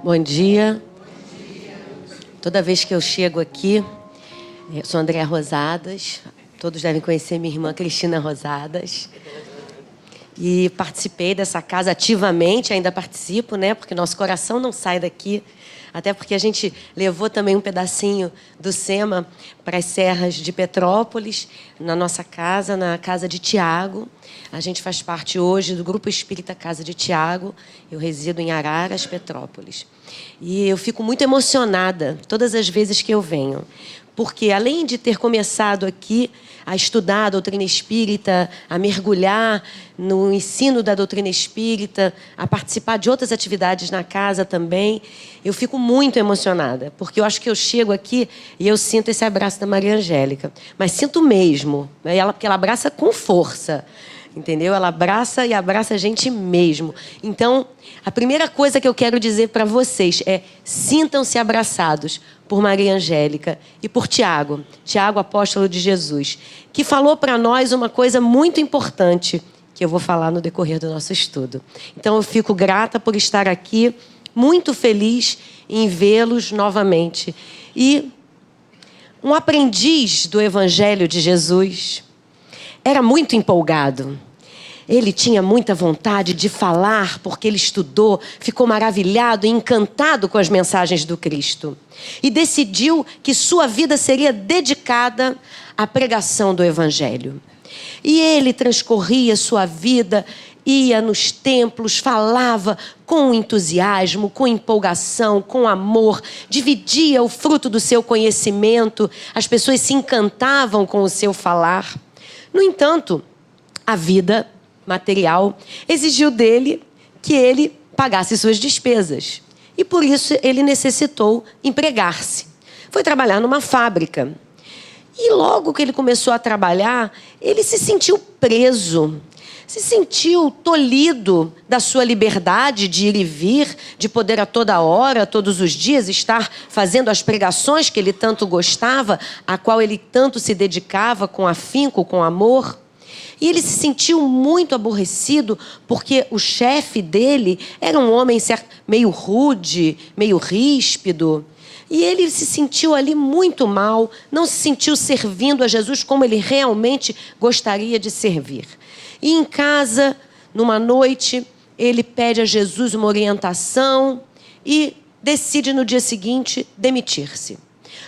Bom dia. Toda vez que eu chego aqui, eu sou Andréa Rosadas, todos devem conhecer minha irmã Cristina Rosadas. E participei dessa casa ativamente, ainda participo, né? Porque nosso coração não sai daqui. Até porque a gente levou também um pedacinho do SEMA para as serras de Petrópolis, na nossa casa, na casa de Tiago. A gente faz parte hoje do Grupo Espírita Casa de Tiago. Eu resido em Araras, Petrópolis. E eu fico muito emocionada todas as vezes que eu venho. Porque, além de ter começado aqui a estudar a doutrina espírita, a mergulhar no ensino da doutrina espírita, a participar de outras atividades na casa também, eu fico muito emocionada. Porque eu acho que eu chego aqui e eu sinto esse abraço da Maria Angélica. Mas sinto mesmo, né? Porque ela abraça com força. Entendeu? Ela abraça e abraça a gente mesmo. Então, a primeira coisa que eu quero dizer para vocês é: sintam-se abraçados por Maria Angélica e por Tiago, apóstolo de Jesus, que falou para nós uma coisa muito importante que eu vou falar no decorrer do nosso estudo. Então, eu fico grata por estar aqui, muito feliz em vê-los novamente. E um aprendiz do Evangelho de Jesus era muito empolgado. Ele tinha muita vontade de falar, porque ele estudou, ficou maravilhado e encantado com as mensagens do Cristo. E decidiu que sua vida seria dedicada à pregação do Evangelho. E ele transcorria sua vida, ia nos templos, falava com entusiasmo, com empolgação, com amor, dividia o fruto do seu conhecimento, as pessoas se encantavam com o seu falar. No entanto, a vida material exigiu dele que ele pagasse suas despesas. E por isso ele necessitou empregar-se. Foi trabalhar numa fábrica. E logo que ele começou a trabalhar, ele se sentiu preso. Se sentiu tolhido da sua liberdade de ir e vir, de poder a toda hora, todos os dias, estar fazendo as pregações que ele tanto gostava, a qual ele tanto se dedicava com afinco, com amor. E ele se sentiu muito aborrecido porque o chefe dele era um homem meio rude, meio ríspido. E ele se sentiu ali muito mal, não se sentiu servindo a Jesus como ele realmente gostaria de servir. E em casa, numa noite, ele pede a Jesus uma orientação e decide no dia seguinte demitir-se.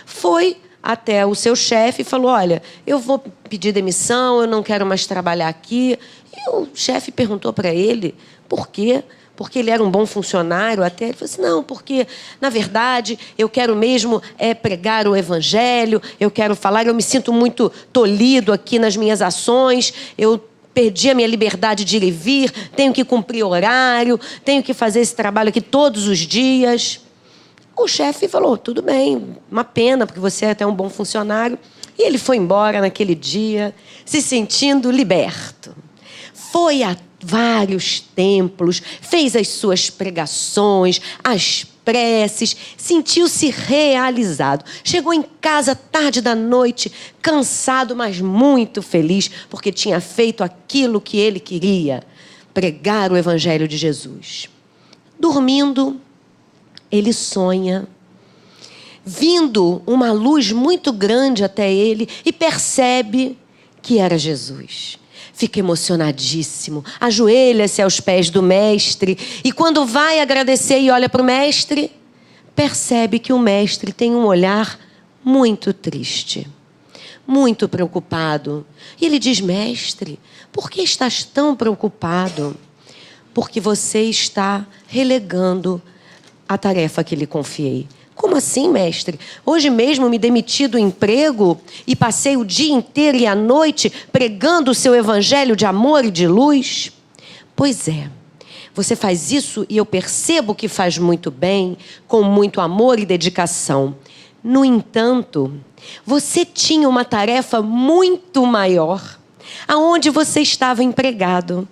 Foi até o seu chefe e falou: olha, eu vou pedir demissão, eu não quero mais trabalhar aqui. E o chefe perguntou para ele por quê. Porque ele era um bom funcionário até. Ele falou assim: não, porque, na verdade, eu quero mesmo pregar o Evangelho, eu quero falar, eu me sinto muito tolhido aqui nas minhas ações, eu perdi a minha liberdade de ir e vir, tenho que cumprir horário, tenho que fazer esse trabalho aqui todos os dias. O chefe falou: tudo bem, uma pena, porque você é até um bom funcionário. E ele foi embora naquele dia, se sentindo liberto. Foi a vários templos, fez as suas pregações, as preces, sentiu-se realizado. Chegou em casa tarde da noite, cansado, mas muito feliz, porque tinha feito aquilo que ele queria, pregar o Evangelho de Jesus. Dormindo, ele sonha, vindo uma luz muito grande até ele, e percebe que era Jesus. Fica emocionadíssimo, ajoelha-se aos pés do mestre, e quando vai agradecer e olha para o mestre, percebe que o mestre tem um olhar muito triste, muito preocupado. E ele diz: mestre, por que estás tão preocupado? Porque você está relegando a tarefa que lhe confiei. Como assim, mestre? Hoje mesmo me demiti do emprego e passei o dia inteiro e a noite pregando o seu evangelho de amor e de luz? Pois é, você faz isso e eu percebo que faz muito bem, com muito amor e dedicação. No entanto, você tinha uma tarefa muito maior, aonde você estava empregado.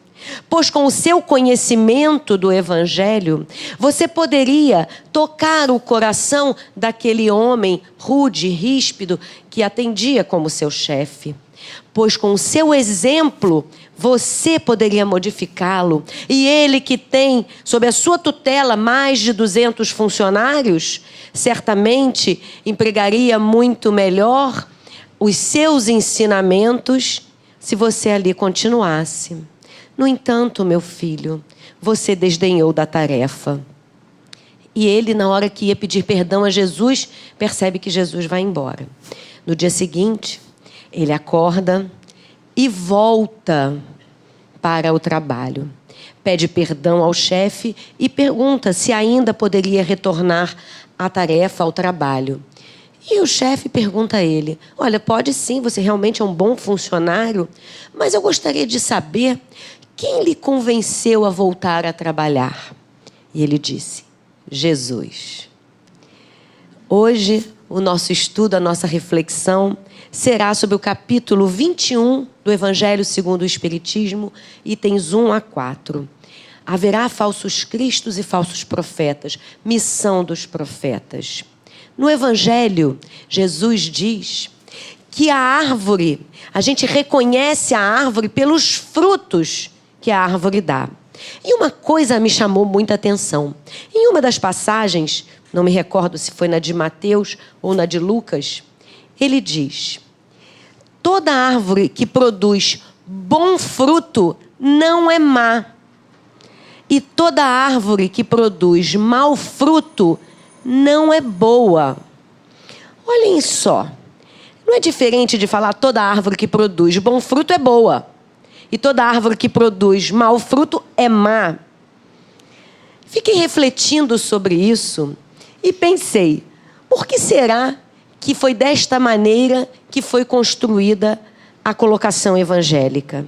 Pois com o seu conhecimento do Evangelho, você poderia tocar o coração daquele homem rude, ríspido, que atendia como seu chefe. Pois com o seu exemplo, você poderia modificá-lo? E ele, que tem sob a sua tutela mais de 200 funcionários, certamente empregaria muito melhor os seus ensinamentos se você ali continuasse. No entanto, meu filho, você desdenhou da tarefa. E ele, na hora que ia pedir perdão a Jesus, percebe que Jesus vai embora. No dia seguinte, ele acorda e volta para o trabalho. Pede perdão ao chefe e pergunta se ainda poderia retornar à tarefa, ao trabalho. E o chefe pergunta a ele: olha, pode sim, você realmente é um bom funcionário, mas eu gostaria de saber quem lhe convenceu a voltar a trabalhar. E ele disse: Jesus. Hoje, o nosso estudo, a nossa reflexão será sobre o capítulo 21 do Evangelho segundo o Espiritismo, itens 1 a 4. Haverá falsos cristos e falsos profetas, missão dos profetas. No Evangelho, Jesus diz que a árvore, a gente reconhece a árvore pelos frutos que a árvore dá. E uma coisa me chamou muita atenção. Em uma das passagens, não me recordo se foi na de Mateus ou na de Lucas, ele diz: toda árvore que produz bom fruto não é má. E toda árvore que produz mau fruto não é boa. Olhem só. Não é diferente de falar toda árvore que produz bom fruto é boa. E toda árvore que produz mau fruto é má. Fiquei refletindo sobre isso e pensei: por que será que foi desta maneira que foi construída a colocação evangélica?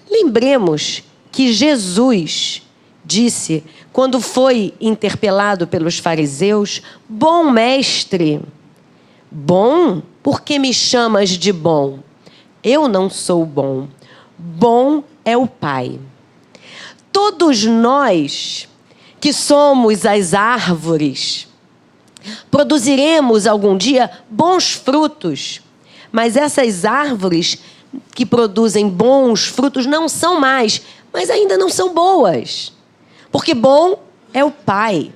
Lembremos que Jesus disse, quando foi interpelado pelos fariseus: bom mestre, bom, por que me chamas de bom? Eu não sou bom. Bom é o Pai. Todos nós que somos as árvores, produziremos algum dia bons frutos. Mas essas árvores que produzem bons frutos não são mais, mas ainda não são boas. Porque bom é o Pai.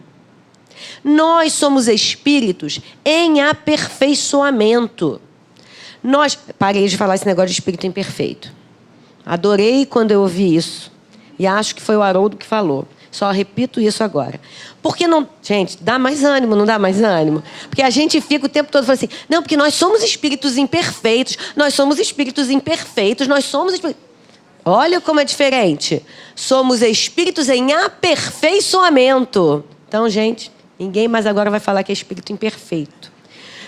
Nós somos espíritos em aperfeiçoamento. Parei de falar esse negócio de espírito imperfeito. Adorei quando eu ouvi isso. E acho que foi o Haroldo que falou. Só repito isso agora. Porque não... Gente, dá mais ânimo, não dá mais ânimo? Porque a gente fica o tempo todo falando assim: não, porque nós somos espíritos imperfeitos. Nós somos espíritos imperfeitos. Nós somos espíritos... Olha como é diferente. Somos espíritos em aperfeiçoamento. Então, gente, ninguém mais agora vai falar que é espírito imperfeito.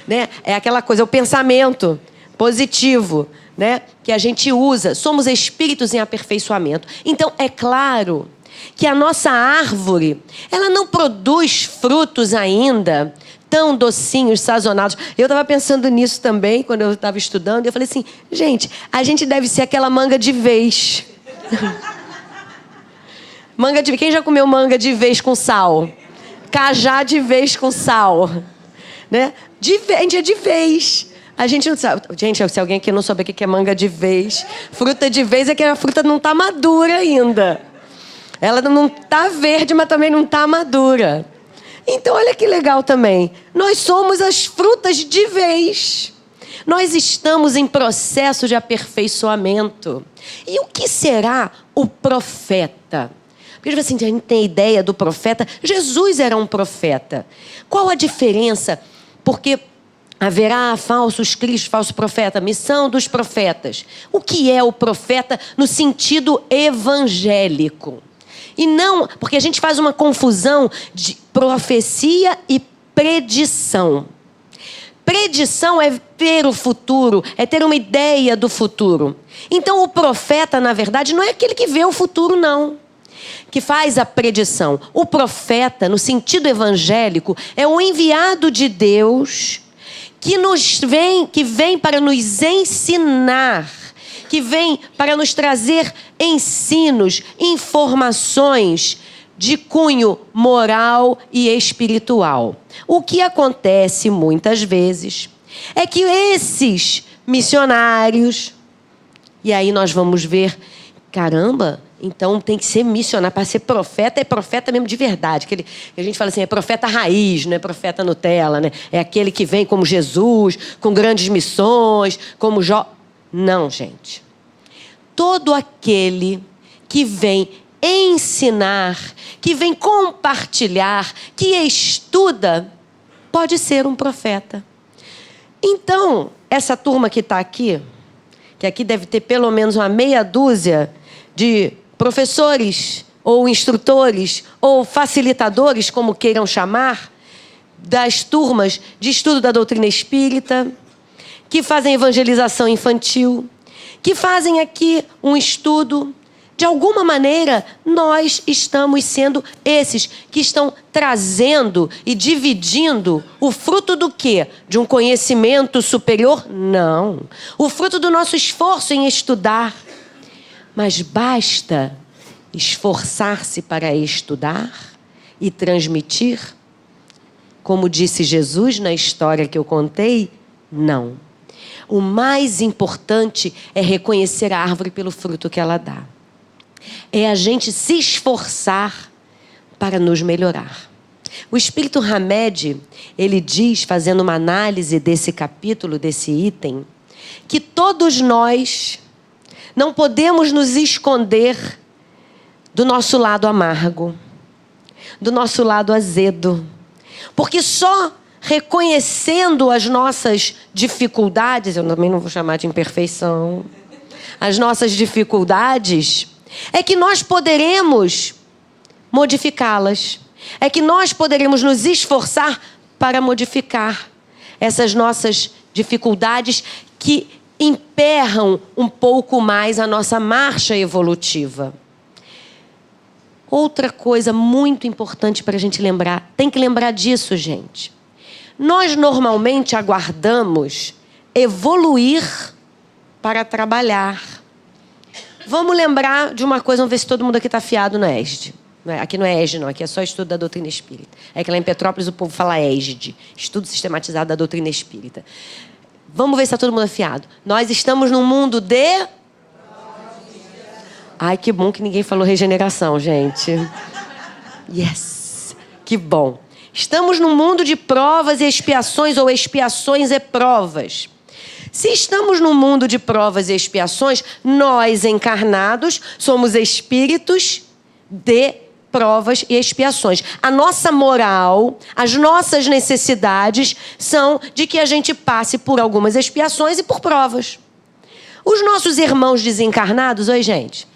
Né? É aquela coisa, o pensamento positivo, né, que a gente usa. Somos espíritos em aperfeiçoamento. Então, é claro que a nossa árvore, ela não produz frutos ainda tão docinhos, sazonais. Eu estava pensando nisso também, quando eu estava estudando. Eu falei assim: gente, a gente deve ser aquela manga de vez. Quem já comeu manga de vez com sal? Cajá de vez com sal. Né? A gente é de vez. A gente não sabe. Gente, se alguém aqui não souber o que é manga de vez, fruta de vez é que a fruta não está madura ainda. Ela não está verde, mas também não está madura. Então, olha que legal também. Nós somos as frutas de vez. Nós estamos em processo de aperfeiçoamento. E o que será o profeta? Porque assim, a gente tem ideia do profeta. Jesus era um profeta. Qual a diferença? Porque haverá falsos cristos, falso profeta, missão dos profetas. O que é o profeta no sentido evangélico? E não, porque a gente faz uma confusão de profecia e predição. Predição é ver o futuro, é ter uma ideia do futuro. Então o profeta, na verdade, não é aquele que vê o futuro, não, que faz a predição. O profeta, no sentido evangélico, é o enviado de Deus que vem para nos ensinar, que vem para nos trazer ensinos, informações de cunho moral e espiritual. O que acontece muitas vezes é que esses missionários E aí nós vamos ver, caramba, então tem que ser missionário. Para ser profeta, é profeta mesmo de verdade. Aquele, a gente fala assim, é profeta raiz, não é profeta Nutella, né? É aquele que vem como Jesus, com grandes missões, como Jó. Não, gente. Todo aquele que vem ensinar, que vem compartilhar, que estuda, pode ser um profeta. Então, essa turma que está aqui, que aqui deve ter pelo menos uma meia dúzia de professores, ou instrutores, ou facilitadores, como queiram chamar, das turmas de estudo da doutrina espírita, que fazem evangelização infantil, que fazem aqui um estudo. De alguma maneira, nós estamos sendo esses que estão trazendo e dividindo o fruto do quê? De um conhecimento superior? Não. O fruto do nosso esforço em estudar. Mas basta esforçar-se para estudar e transmitir? Como disse Jesus na história que eu contei? Não. O mais importante é reconhecer a árvore pelo fruto que ela dá. É a gente se esforçar para nos melhorar. O Espírito Hamed, ele diz, fazendo uma análise desse capítulo, desse item, que todos nós não podemos nos esconder do nosso lado amargo, do nosso lado azedo, porque só reconhecendo as nossas dificuldades, eu também não vou chamar de imperfeição, as nossas dificuldades, é que nós poderemos modificá-las. É que nós poderemos nos esforçar para modificar essas nossas dificuldades que emperram um pouco mais a nossa marcha evolutiva. Outra coisa muito importante para a gente lembrar, tem que lembrar disso, gente. Nós normalmente aguardamos evoluir para trabalhar. Vamos lembrar de uma coisa, vamos ver se todo mundo aqui está afiado no ESD. Aqui não é ESD, não, aqui é só estudo da doutrina espírita. É que lá em Petrópolis o povo fala ESD, Estudo Sistematizado da Doutrina Espírita. Vamos ver se está todo mundo afiado. Nós estamos num mundo de... Ai, que bom que ninguém falou regeneração, gente. Yes, que bom. Estamos num mundo de provas e expiações, ou expiações e provas. Se estamos num mundo de provas e expiações, nós, encarnados, somos espíritos de provas e expiações. A nossa moral, as nossas necessidades são de que a gente passe por algumas expiações e por provas. Os nossos irmãos desencarnados, oi, gente,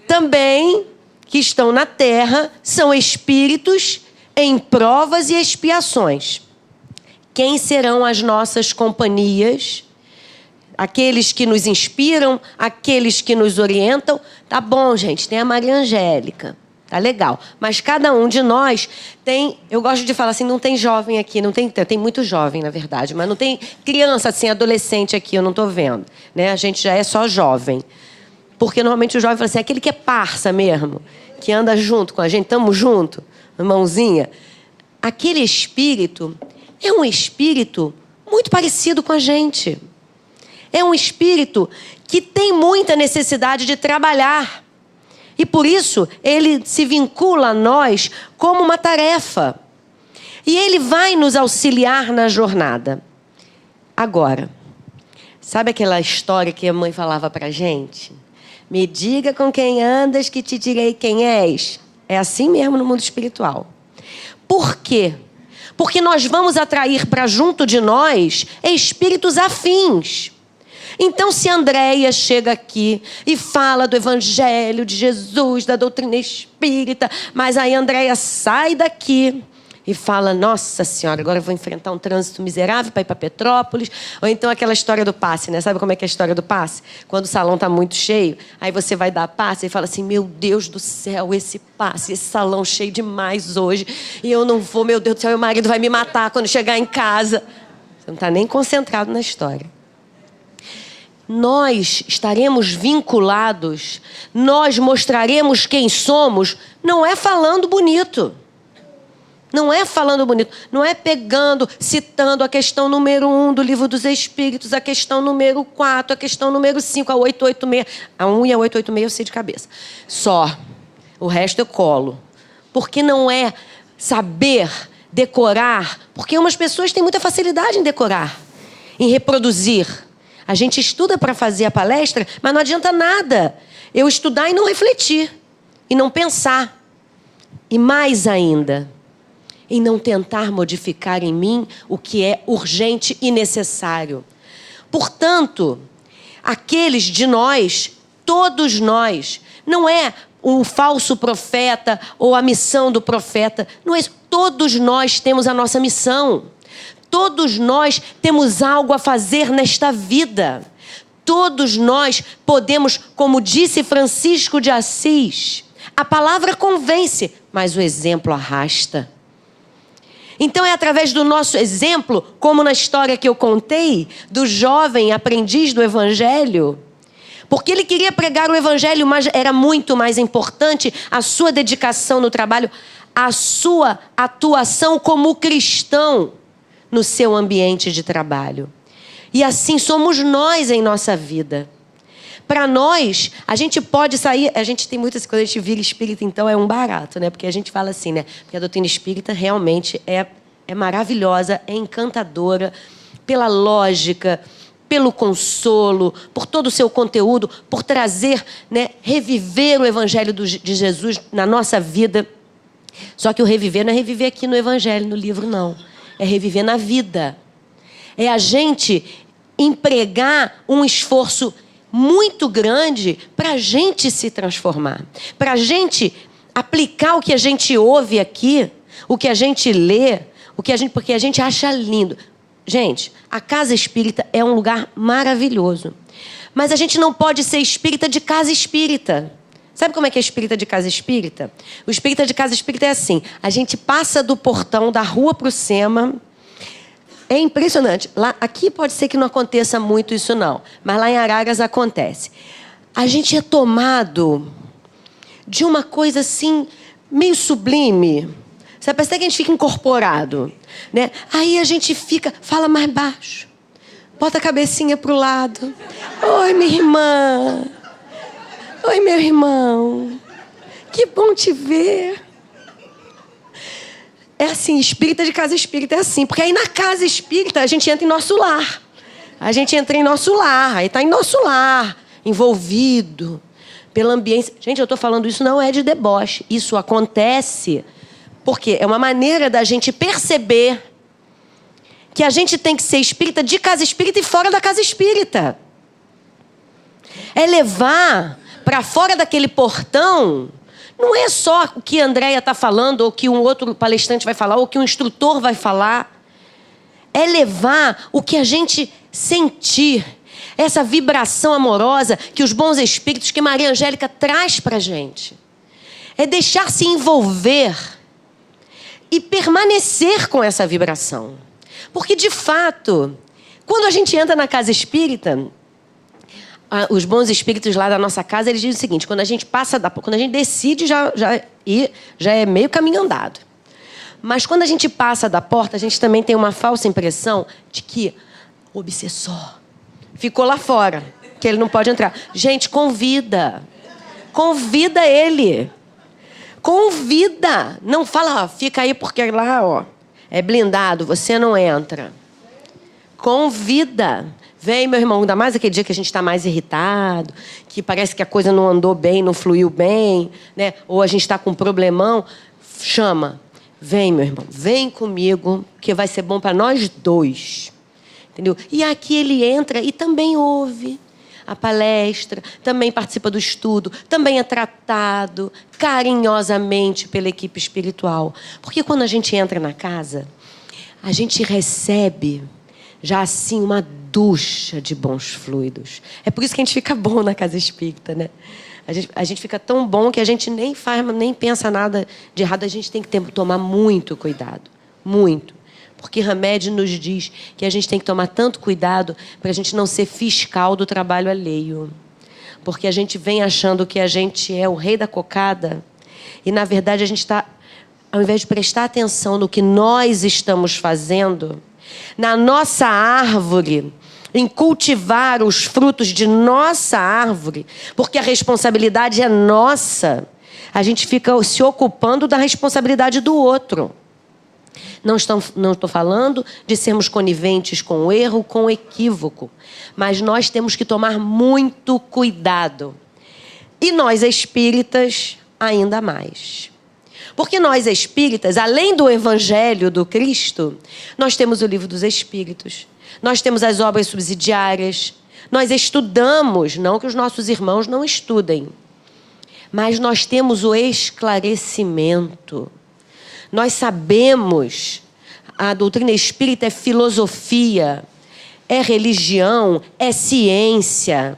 também que estão na Terra, são espíritos em provas e expiações. Quem serão as nossas companhias? Aqueles que nos inspiram, aqueles que nos orientam. Tá bom, gente, tem a Maria Angélica, tá legal. Mas cada um de nós tem, eu gosto de falar assim, não tem jovem aqui, não tem muito jovem, na verdade, mas não tem criança, assim, adolescente aqui, eu não tô vendo, né? A gente já é só jovem. Porque normalmente o jovem fala assim, aquele que é parça mesmo, que anda junto com a gente, tamo junto, mãozinha. Aquele espírito é um espírito muito parecido com a gente. É um espírito que tem muita necessidade de trabalhar. E por isso, ele se vincula a nós como uma tarefa. E ele vai nos auxiliar na jornada. Agora, sabe aquela história que a mãe falava pra gente? Me diga com quem andas que te direi quem és. É assim mesmo no mundo espiritual. Por quê? Porque nós vamos atrair para junto de nós espíritos afins. Então, se Andréia chega aqui e fala do Evangelho de Jesus, da doutrina espírita, mas aí Andréia sai daqui e fala, nossa senhora, agora eu vou enfrentar um trânsito miserável para ir para Petrópolis. Ou então aquela história do passe, né? Sabe como é que é a história do passe? Quando o salão está muito cheio, aí você vai dar passe e fala assim, meu Deus do céu, esse passe, esse salão cheio demais hoje, e eu não vou, meu Deus do céu, meu marido vai me matar quando chegar em casa. Você não está nem concentrado na história. Nós estaremos vinculados, nós mostraremos quem somos, não é falando bonito. Não é falando bonito, não é pegando, citando a questão número 1 do Livro dos Espíritos, a questão número 4, a questão número 5, a 886. A 1 e a 886 eu sei de cabeça. Só. O resto eu colo. Porque não é saber decorar, porque umas pessoas têm muita facilidade em decorar, em reproduzir. A gente estuda para fazer a palestra, mas não adianta nada eu estudar e não refletir, e não pensar. E mais ainda, em não tentar modificar em mim o que é urgente e necessário. Portanto, aqueles de nós, todos nós, não é um falso profeta ou a missão do profeta, não é isso. Todos nós temos a nossa missão. Todos nós temos algo a fazer nesta vida. Todos nós podemos, como disse Francisco de Assis, a palavra convence, mas o exemplo arrasta. Então é através do nosso exemplo, como na história que eu contei, do jovem aprendiz do Evangelho, porque ele queria pregar o Evangelho, mas era muito mais importante a sua dedicação no trabalho, a sua atuação como cristão no seu ambiente de trabalho. E assim somos nós em nossa vida. Para nós, a gente pode sair... A gente tem muitas coisas, a gente vira espírita, então é um barato, né? Porque a gente fala assim, né? Porque a doutrina espírita realmente é maravilhosa, é encantadora, pela lógica, pelo consolo, por todo o seu conteúdo, por trazer, né, reviver o Evangelho de Jesus na nossa vida. Só que o reviver não é reviver aqui no Evangelho, no livro, não. É reviver na vida. É a gente empregar um esforço muito grande para a gente se transformar. Para a gente aplicar o que a gente ouve aqui, o que a gente lê, porque a gente acha lindo. Gente, a casa espírita é um lugar maravilhoso. Mas a gente não pode ser espírita de casa espírita. Sabe como é que é espírita de casa espírita? O espírita de casa espírita é assim. A gente passa do portão da rua para o SEMA. É impressionante. Aqui pode ser que não aconteça muito isso, não. Mas lá em Araras acontece. A gente é tomado de uma coisa assim, meio sublime. Sabe? Parece que a gente fica incorporado, né? Aí a gente fala mais baixo. Bota a cabecinha pro lado. Oi, minha irmã. Oi, meu irmão. Que bom te ver. É assim, espírita de casa espírita é assim. Porque aí na casa espírita a gente entra em nosso lar. A gente entra em nosso lar. Aí está em nosso lar, envolvido pela ambiência. Gente, eu estou falando isso não é de deboche. Isso acontece porque é uma maneira da gente perceber que a gente tem que ser espírita de casa espírita e fora da casa espírita. É levar para fora daquele portão. Não é só o que a Andréia está falando, ou que um outro palestrante vai falar, ou que um instrutor vai falar. É levar o que a gente sentir, essa vibração amorosa que os bons espíritos, que Maria Angélica traz para a gente. É deixar se envolver e permanecer com essa vibração. Porque, de fato, quando a gente entra na casa espírita, os bons espíritos lá da nossa casa, eles dizem o seguinte: quando a gente quando a gente decide já é meio caminho andado. Mas quando a gente passa da porta, a gente também tem uma falsa impressão de que o obsessor ficou lá fora, que ele não pode entrar. Gente, convida ele. Convida. Não fala, fica aí porque lá, é blindado, você não entra. Convida. Vem, meu irmão, ainda mais aquele dia que a gente está mais irritado, que parece que a coisa não andou bem, não fluiu bem, né? Ou a gente está com um problemão. Chama. Vem, meu irmão, vem comigo, que vai ser bom para nós dois. Entendeu? E aqui ele entra e também ouve a palestra, também participa do estudo, também é tratado carinhosamente pela equipe espiritual. Porque quando a gente entra na casa, a gente recebe já assim uma ducha de bons fluidos. É por isso que a gente fica bom na casa espírita, né? A gente fica tão bom que a gente nem pensa nada de errado. A gente tem que tomar muito cuidado. Muito. Porque Hamed nos diz que a gente tem que tomar tanto cuidado para a gente não ser fiscal do trabalho alheio. Porque a gente vem achando que a gente é o rei da cocada e, na verdade, a gente está ao invés de prestar atenção no que nós estamos fazendo, na nossa árvore, em cultivar os frutos de nossa árvore, porque a responsabilidade é nossa, a gente fica se ocupando da responsabilidade do outro. Não estou falando de sermos coniventes com o erro, com o equívoco, mas nós temos que tomar muito cuidado. E nós espíritas, ainda mais. Porque nós espíritas, além do Evangelho do Cristo, nós temos o Livro dos Espíritos, nós temos as obras subsidiárias, nós estudamos, não que os nossos irmãos não estudem, mas nós temos o esclarecimento. Nós sabemos, a doutrina espírita é filosofia, é religião, é ciência.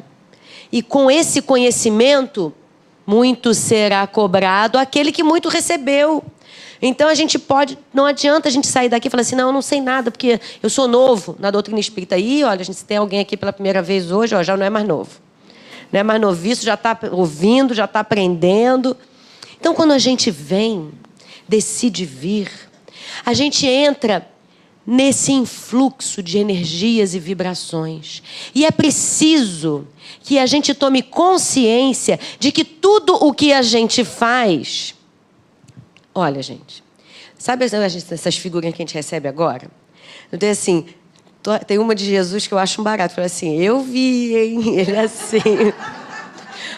E com esse conhecimento, muito será cobrado aquele que muito recebeu. Então a gente pode, não adianta a gente sair daqui e falar assim, não, eu não sei nada, porque eu sou novo na doutrina espírita. Aí, olha, se tem alguém aqui pela primeira vez hoje, ó, já não é mais novo. Não é mais noviço, já está ouvindo, já está aprendendo. Então, quando a gente vem, decide vir, a gente entra nesse influxo de energias e vibrações. E é preciso que a gente tome consciência de que tudo o que a gente faz... Olha, gente, sabe essas figurinhas que a gente recebe agora? Então, assim, tem uma de Jesus que eu acho um barato. Fala assim, eu vi, hein? Ele é assim...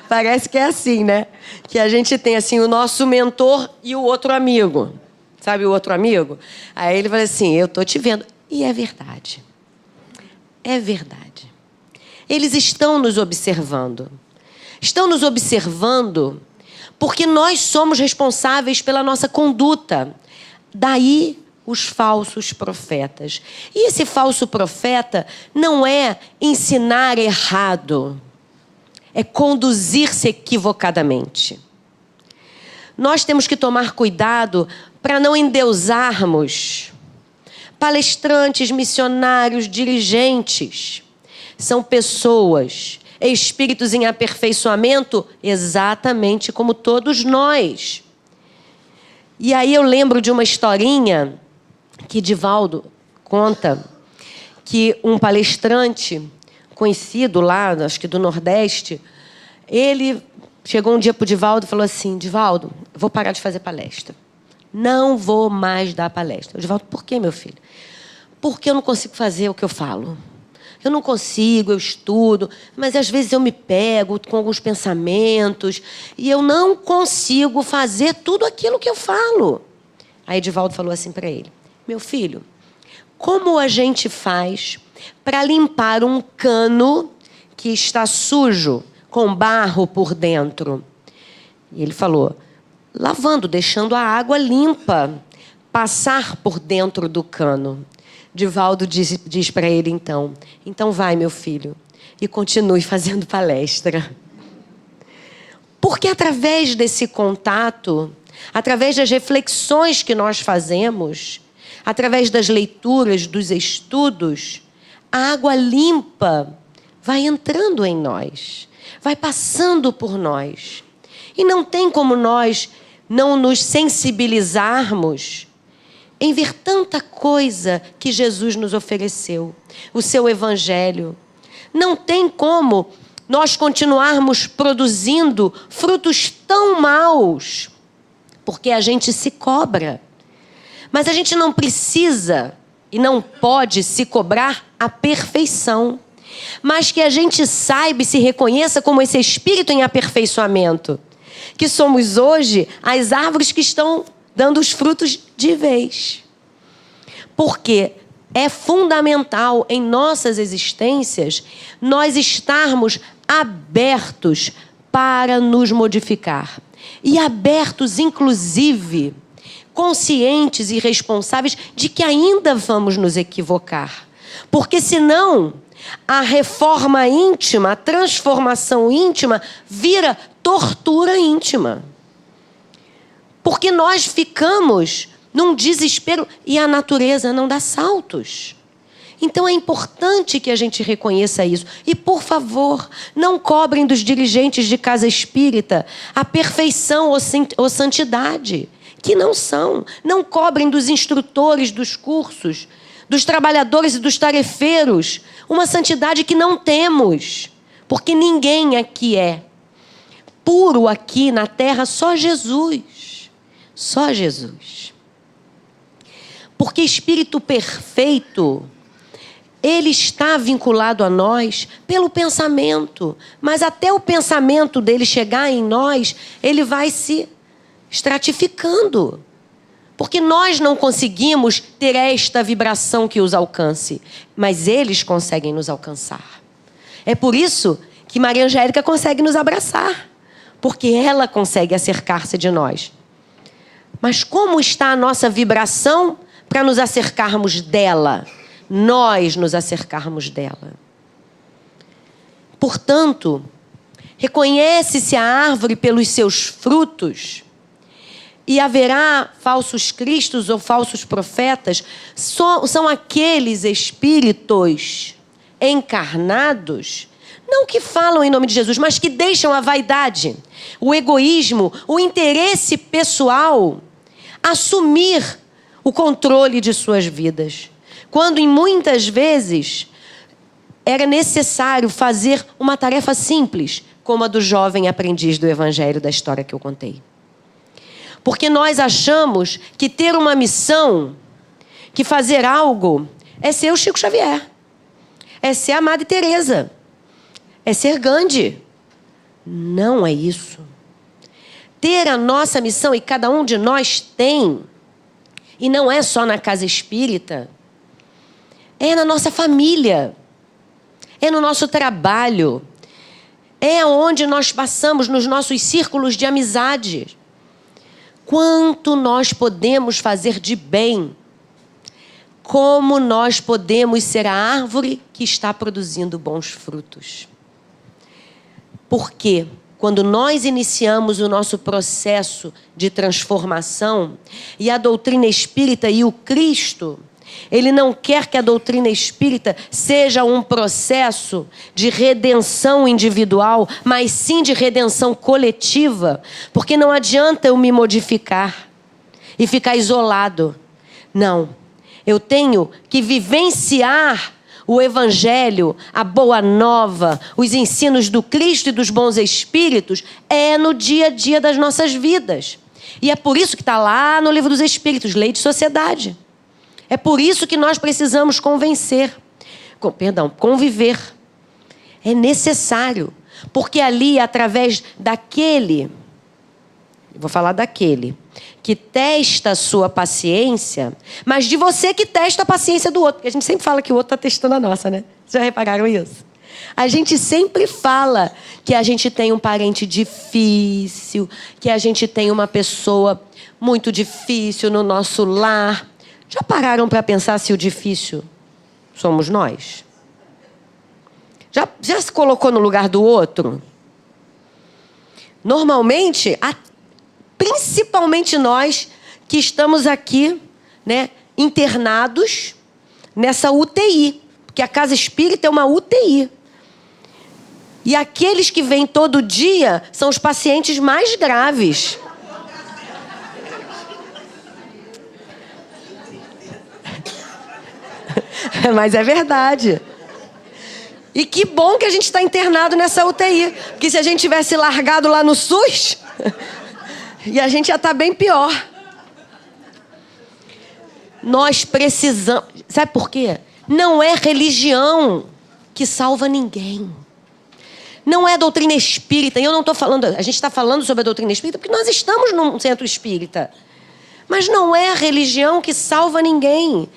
Parece que é assim, né? Que a gente tem, assim, o nosso mentor e o outro amigo. Sabe o outro amigo? Aí ele fala assim, eu estou te vendo. E é verdade. É verdade. Eles estão nos observando. Estão nos observando porque nós somos responsáveis pela nossa conduta. Daí os falsos profetas. E esse falso profeta não é ensinar errado. É conduzir-se equivocadamente. Nós temos que tomar cuidado para não endeusarmos palestrantes, missionários, dirigentes. São pessoas, espíritos em aperfeiçoamento, exatamente como todos nós. E aí eu lembro de uma historinha que Divaldo conta, que um palestrante conhecido lá, acho que do Nordeste, ele chegou um dia para o Divaldo e falou assim, Divaldo, vou parar de fazer palestra. Não vou mais dar palestra. O Divaldo, por quê, meu filho? Porque eu não consigo fazer o que eu falo. Eu não consigo, eu estudo, mas às vezes eu me pego com alguns pensamentos e eu não consigo fazer tudo aquilo que eu falo. Aí Divaldo falou assim para ele, meu filho, como a gente faz para limpar um cano que está sujo, com barro por dentro? E ele falou, lavando, deixando a água limpa passar por dentro do cano. Divaldo diz para ele, então vai, meu filho, e continue fazendo palestra. Porque através desse contato, através das reflexões que nós fazemos, através das leituras, dos estudos, a água limpa vai entrando em nós, vai passando por nós. E não tem como nós não nos sensibilizarmos em ver tanta coisa que Jesus nos ofereceu, o seu Evangelho. Não tem como nós continuarmos produzindo frutos tão maus, porque a gente se cobra. Mas a gente não precisa e não pode se cobrar a perfeição, mas que a gente saiba e se reconheça como esse espírito em aperfeiçoamento, que somos hoje as árvores que estão dando os frutos de vez. Porque é fundamental em nossas existências nós estarmos abertos para nos modificar. E abertos, inclusive, conscientes e responsáveis de que ainda vamos nos equivocar. Porque senão a reforma íntima, a transformação íntima vira tortura íntima. Porque nós ficamos num desespero e a natureza não dá saltos. Então é importante que a gente reconheça isso. E, por favor, não cobrem dos dirigentes de casa espírita a perfeição ou santidade. que não são. Não cobrem dos instrutores dos cursos, dos trabalhadores e dos tarefeiros, uma santidade que não temos, porque ninguém aqui é puro aqui na terra, só Jesus. Só Jesus. Porque Espírito perfeito, ele está vinculado a nós pelo pensamento. Mas até o pensamento dele chegar em nós, ele vai se estratificando. Porque nós não conseguimos ter esta vibração que os alcance. Mas eles conseguem nos alcançar. É por isso que Maria Angélica consegue nos abraçar. Porque ela consegue acercar-se de nós. Mas como está a nossa vibração para nos acercarmos dela? Nós nos acercarmos dela. Portanto, reconhece-se a árvore pelos seus frutos, e haverá falsos cristos ou falsos profetas. São aqueles espíritos encarnados, não que falam em nome de Jesus, mas que deixam a vaidade, o egoísmo, o interesse pessoal assumir o controle de suas vidas. Quando, em muitas vezes, era necessário fazer uma tarefa simples, como a do jovem aprendiz do Evangelho, da história que eu contei. Porque nós achamos que ter uma missão, que fazer algo, é ser o Chico Xavier, é ser a Madre Teresa, é ser Gandhi. Não é isso. Ter a nossa missão, e cada um de nós tem, e não é só na casa espírita, é na nossa família, é no nosso trabalho, é onde nós passamos nos nossos círculos de amizade. Quanto nós podemos fazer de bem, como nós podemos ser a árvore que está produzindo bons frutos. Porque quando nós iniciamos o nosso processo de transformação, e a doutrina espírita e o Cristo, ele não quer que a doutrina espírita seja um processo de redenção individual, mas sim de redenção coletiva, porque não adianta eu me modificar e ficar isolado. Não, eu tenho que vivenciar o Evangelho, a Boa Nova, os ensinos do Cristo e dos bons Espíritos, no dia a dia das nossas vidas. E é por isso que está lá no Livro dos Espíritos, Lei de Sociedade. É por isso que nós precisamos conviver. É necessário. Porque ali, através daquele, vou falar daquele, que testa a sua paciência, mas de você que testa a paciência do outro. Porque a gente sempre fala que o outro está testando a nossa, né? Já repararam isso? A gente sempre fala que a gente tem um parente difícil, que a gente tem uma pessoa muito difícil no nosso lar. Já pararam para pensar se o difícil somos nós? Já se colocou no lugar do outro? Normalmente, principalmente nós que estamos aqui, né, internados nessa UTI, porque a casa espírita é uma UTI. E aqueles que vêm todo dia são os pacientes mais graves. Mas é verdade. E que bom que a gente está internado nessa UTI. Porque se a gente tivesse largado lá no SUS, e a gente já está bem pior. Nós precisamos... Sabe por quê? Não é religião que salva ninguém. Não é doutrina espírita. E eu não estou falando... A gente está falando sobre a doutrina espírita porque nós estamos num centro espírita. Mas não é a religião que salva ninguém.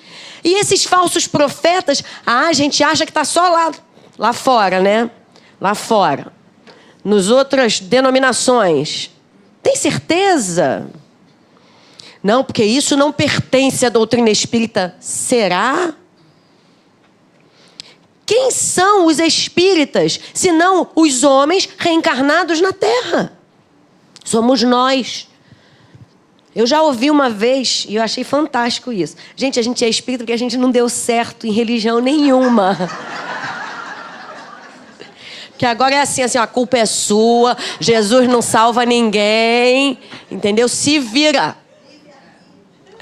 E esses falsos profetas, a gente acha que está só lá fora, né? Lá fora. Nas outras denominações. Tem certeza? Não, porque isso não pertence à doutrina espírita. Será? Quem são os espíritas, senão os homens reencarnados na Terra? Somos nós. Eu já ouvi uma vez, e eu achei fantástico isso. Gente, a gente é espírita porque a gente não deu certo em religião nenhuma. Que agora é assim, a culpa é sua, Jesus não salva ninguém, entendeu? Se vira.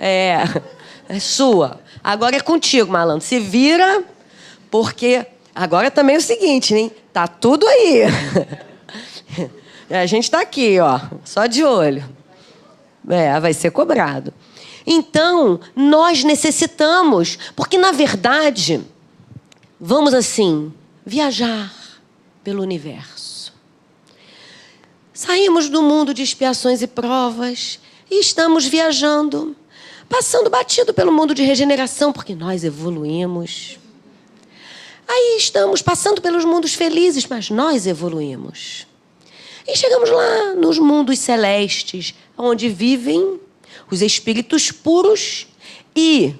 É sua. Agora é contigo, malandro. Se vira, porque agora também é o seguinte, hein? Tá tudo aí. A gente tá aqui, ó, só de olho. Vai ser cobrado. Então, nós necessitamos, porque na verdade, vamos assim, viajar pelo universo. Saímos do mundo de expiações e provas e estamos viajando, passando batido pelo mundo de regeneração, porque nós evoluímos. Aí estamos passando pelos mundos felizes, mas nós evoluímos. E chegamos lá nos mundos celestes, onde vivem os espíritos puros e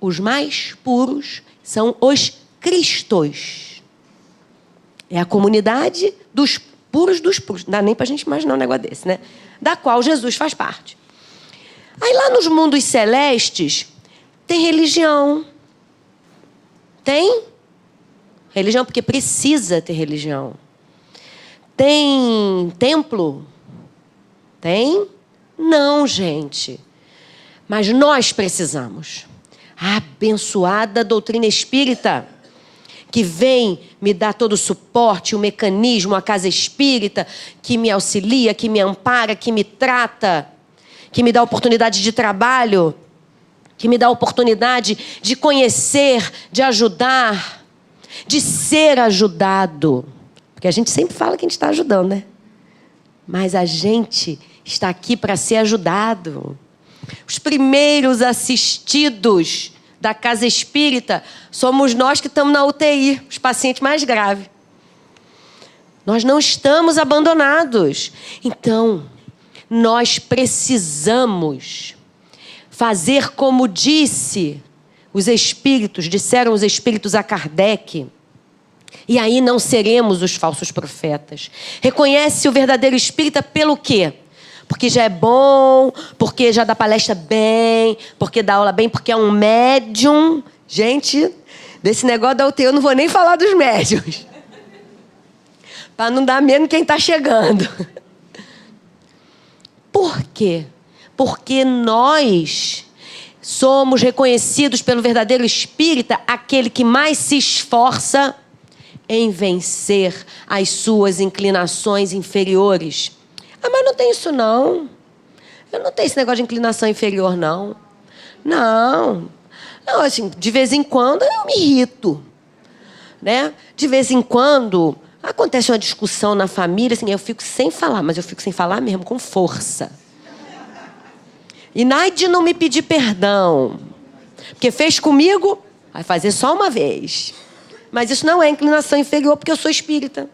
os mais puros são os cristos. É a comunidade dos puros dos puros. Não dá nem para a gente imaginar um negócio desse, né? Da qual Jesus faz parte. Aí lá nos mundos celestes tem religião. Tem religião porque precisa ter religião. Tem templo? Tem? Não, gente. Mas nós precisamos. A abençoada doutrina espírita, que vem me dar todo o suporte, o mecanismo, a casa espírita, que me auxilia, que me ampara, que me trata, que me dá oportunidade de trabalho, que me dá oportunidade de conhecer, de ajudar, de ser ajudado. Porque a gente sempre fala que a gente está ajudando, né? Mas a gente está aqui para ser ajudado. Os primeiros assistidos da casa espírita somos nós que estamos na UTI, os pacientes mais graves. Nós não estamos abandonados. Então, nós precisamos fazer como disseram os espíritos a Kardec. E aí não seremos os falsos profetas. Reconhece o verdadeiro espírita pelo quê? Porque já é bom, porque já dá palestra bem, porque dá aula bem, porque é um médium. Gente, desse negócio da UTI eu não vou nem falar dos médiums. Para não dar medo quem está chegando. Por quê? Porque nós somos reconhecidos pelo verdadeiro espírita, aquele que mais se esforça em vencer as suas inclinações inferiores. Ah, mas não tem isso não. Eu não tenho esse negócio de inclinação inferior, não. Não, assim, de vez em quando eu me irrito, né? De vez em quando acontece uma discussão na família, assim, eu fico sem falar, mas eu fico sem falar mesmo, com força. E nada de não me pedir perdão. Porque fez comigo, vai fazer só uma vez. Mas isso não é inclinação inferior, porque eu sou espírita.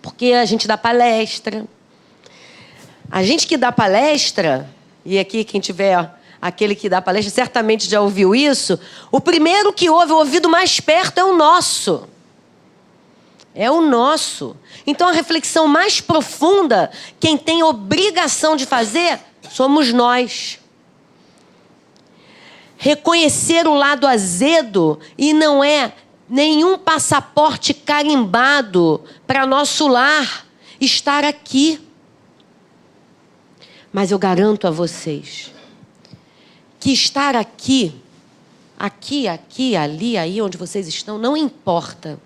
Porque a gente dá palestra. A gente que dá palestra, e aqui quem tiver aquele que dá palestra certamente já ouviu isso, o primeiro que ouve, o ouvido mais perto é o nosso. É o nosso. Então a reflexão mais profunda, quem tem obrigação de fazer, somos nós. Reconhecer o lado azedo e não é nenhum passaporte carimbado para nosso lar estar aqui. Mas eu garanto a vocês que estar aqui, ali, aí onde vocês estão, não importa.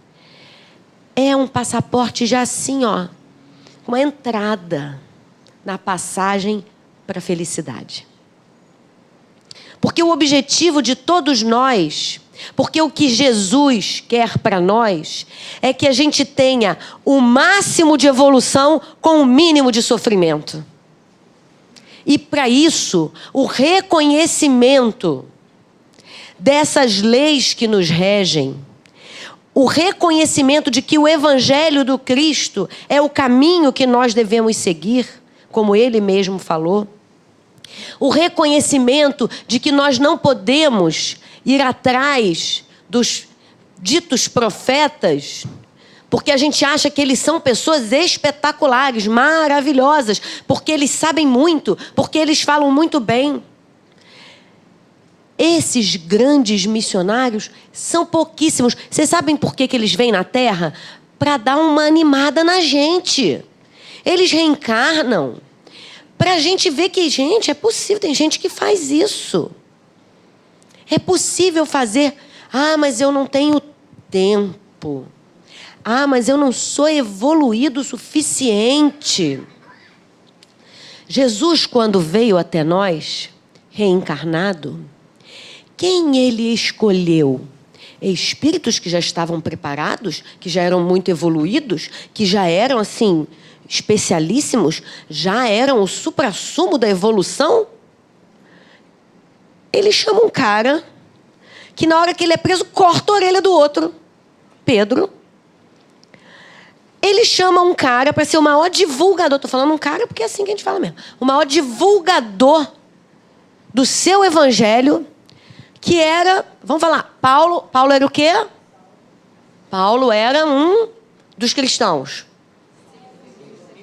É um passaporte já assim, ó, uma entrada na passagem para a felicidade. Porque o objetivo de todos nós, porque o que Jesus quer para nós, é que a gente tenha o máximo de evolução com o mínimo de sofrimento. E para isso, o reconhecimento dessas leis que nos regem, o reconhecimento de que o Evangelho do Cristo é o caminho que nós devemos seguir, como ele mesmo falou. O reconhecimento de que nós não podemos ir atrás dos ditos profetas, porque a gente acha que eles são pessoas espetaculares, maravilhosas, porque eles sabem muito, porque eles falam muito bem. Esses grandes missionários são pouquíssimos. Vocês sabem por que eles vêm na Terra? Para dar uma animada na gente. Eles reencarnam Para a gente ver que, gente, é possível, tem gente que faz isso. É possível fazer. Ah, mas eu não tenho tempo. Ah, mas eu não sou evoluído o suficiente. Jesus, quando veio até nós, reencarnado, quem ele escolheu? Espíritos que já estavam preparados, que já eram muito evoluídos, que já eram, assim, especialíssimos, já eram o suprassumo da evolução? Ele chama um cara que, na hora que ele é preso, corta a orelha do outro. Pedro. Ele chama um cara para ser o maior divulgador. Estou falando um cara porque é assim que a gente fala mesmo. O maior divulgador do seu evangelho, que era... Vamos falar, Paulo. Paulo era o quê? Paulo era um dos cristãos.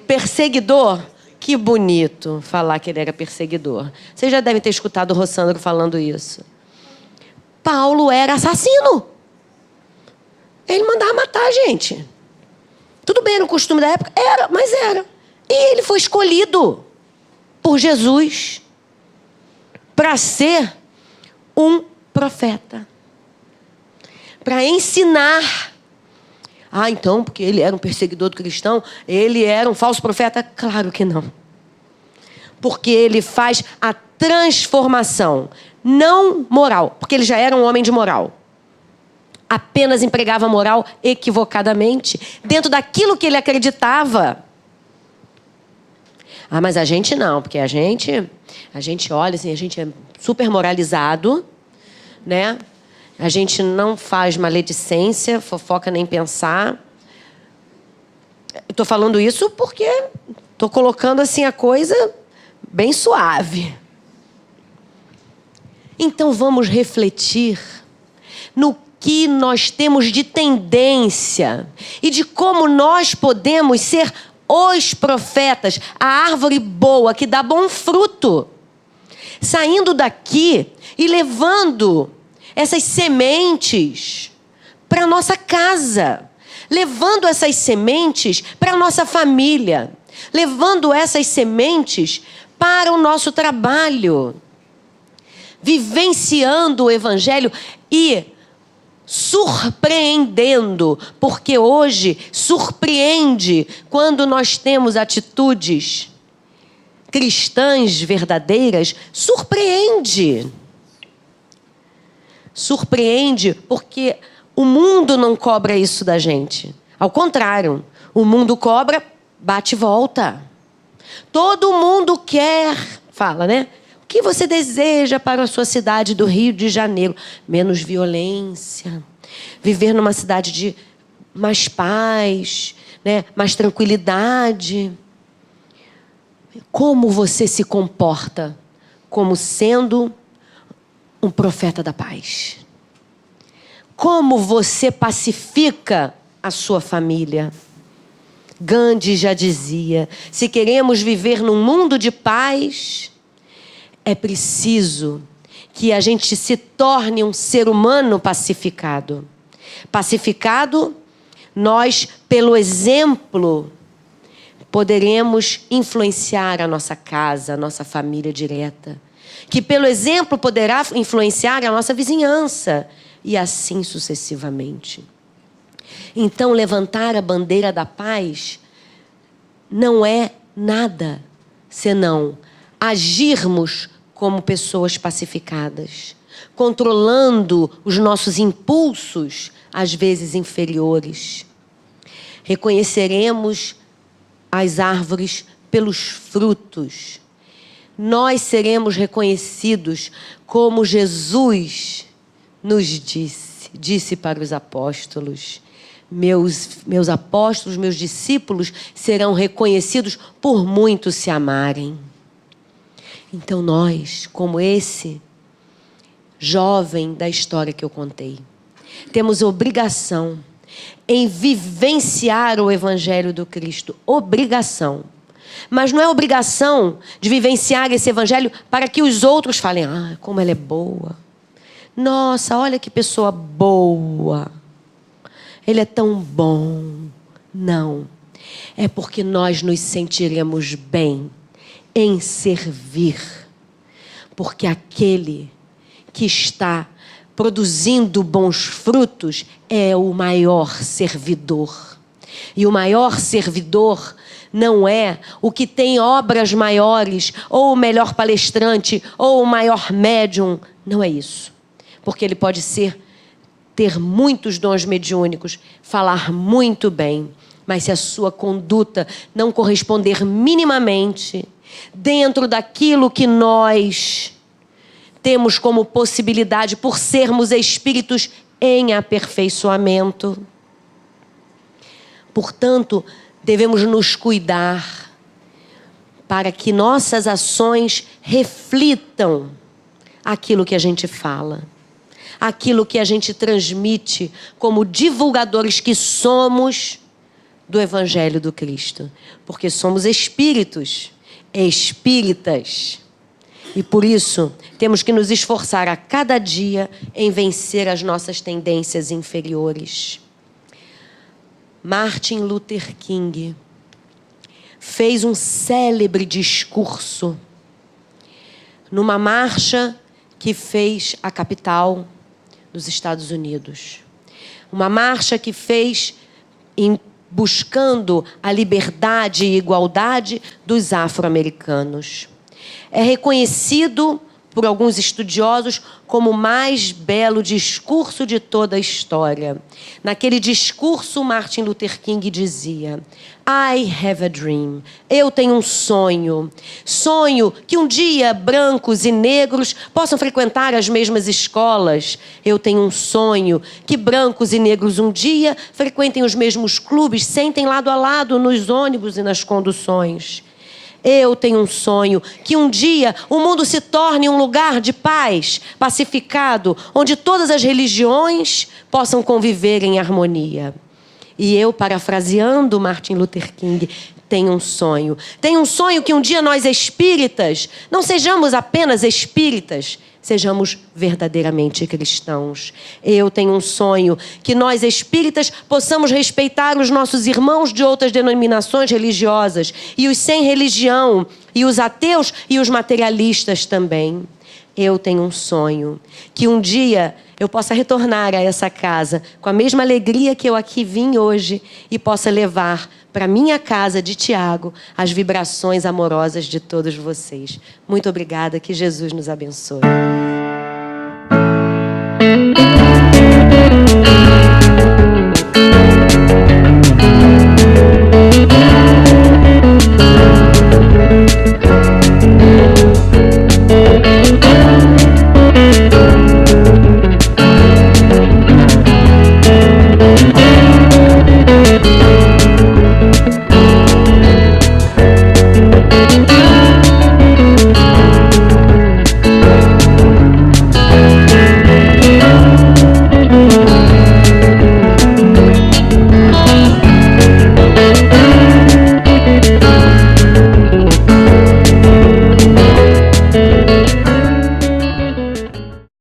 Perseguidor. Que bonito falar que ele era perseguidor. Vocês já devem ter escutado o Rossandro falando isso. Paulo era assassino. Ele mandava matar a gente. Tudo bem, era o costume da época? Era, mas era. E ele foi escolhido por Jesus para ser um profeta. Para ensinar. Ah, então, porque ele era um perseguidor do cristão, ele era um falso profeta? Claro que não. Porque ele faz a transformação, não moral, porque ele já era um homem de moral. Apenas empregava moral equivocadamente, dentro daquilo que ele acreditava. Ah, mas a gente não, porque a gente olha assim, a gente é super moralizado, né? A gente não faz maledicência, fofoca nem pensar. Estou falando isso porque estou colocando assim a coisa bem suave. Então vamos refletir no que nós temos de tendência e de como nós podemos ser os profetas, a árvore boa que dá bom fruto, saindo daqui e levando essas sementes para a nossa casa, levando essas sementes para a nossa família, levando essas sementes para o nosso trabalho, vivenciando o Evangelho e surpreendendo, porque hoje surpreende quando nós temos atitudes cristãs verdadeiras, surpreende. Surpreende porque o mundo não cobra isso da gente. Ao contrário, o mundo cobra, bate e volta. Todo mundo quer, fala, né? O que você deseja para a sua cidade do Rio de Janeiro? Menos violência. Viver numa cidade de mais paz, né? Mais tranquilidade. Como você se comporta como sendo um profeta da paz? Como você pacifica a sua família? Gandhi já dizia, se queremos viver num mundo de paz, é preciso que a gente se torne um ser humano pacificado. Pacificado, nós, pelo exemplo, poderemos influenciar a nossa casa, a nossa família direta. Que pelo exemplo poderá influenciar a nossa vizinhança. E assim sucessivamente. Então, levantar a bandeira da paz não é nada senão agirmos como pessoas pacificadas, controlando os nossos impulsos, às vezes inferiores. Reconheceremos as árvores pelos frutos. Nós seremos reconhecidos como Jesus nos disse para os apóstolos: meus apóstolos, meus discípulos serão reconhecidos por muitos se amarem. Então nós, como esse jovem da história que eu contei, temos obrigação em vivenciar o Evangelho do Cristo. Obrigação. Mas não é obrigação de vivenciar esse Evangelho para que os outros falem: ah, como ela é boa. Nossa, olha que pessoa boa. Ele é tão bom. Não. É porque nós nos sentiremos bem em servir. Porque aquele que está produzindo bons frutos é o maior servidor. E o maior servidor não é o que tem obras maiores, ou o melhor palestrante, ou o maior médium. Não é isso. Porque ele pode ter muitos dons mediúnicos, falar muito bem, mas se a sua conduta não corresponder minimamente dentro daquilo que nós temos como possibilidade por sermos espíritos em aperfeiçoamento. Portanto, devemos nos cuidar para que nossas ações reflitam aquilo que a gente fala, aquilo que a gente transmite como divulgadores que somos do Evangelho do Cristo. Porque somos espíritos, espíritas. E por isso, temos que nos esforçar a cada dia em vencer as nossas tendências inferiores. Martin Luther King fez um célebre discurso numa marcha que fez a capital dos Estados Unidos. Uma marcha que fez buscando a liberdade e igualdade dos afro-americanos. É reconhecido por alguns estudiosos como o mais belo discurso de toda a história. Naquele discurso, Martin Luther King dizia: I have a dream. Eu tenho um sonho. Sonho que um dia brancos e negros possam frequentar as mesmas escolas. Eu tenho um sonho que brancos e negros um dia frequentem os mesmos clubes, sentem lado a lado nos ônibus e nas conduções. Eu tenho um sonho que um dia o mundo se torne um lugar de paz, pacificado, onde todas as religiões possam conviver em harmonia. E eu, parafraseando Martin Luther King, tenho um sonho. Tenho um sonho que um dia nós espíritas não sejamos apenas espíritas, sejamos verdadeiramente cristãos. Eu tenho um sonho que nós espíritas possamos respeitar os nossos irmãos de outras denominações religiosas e os sem religião, e os ateus e os materialistas também. Eu tenho um sonho que um dia eu possa retornar a essa casa com a mesma alegria que eu aqui vim hoje e possa levar para minha casa de Tiago as vibrações amorosas de todos vocês. Muito obrigada, que Jesus nos abençoe.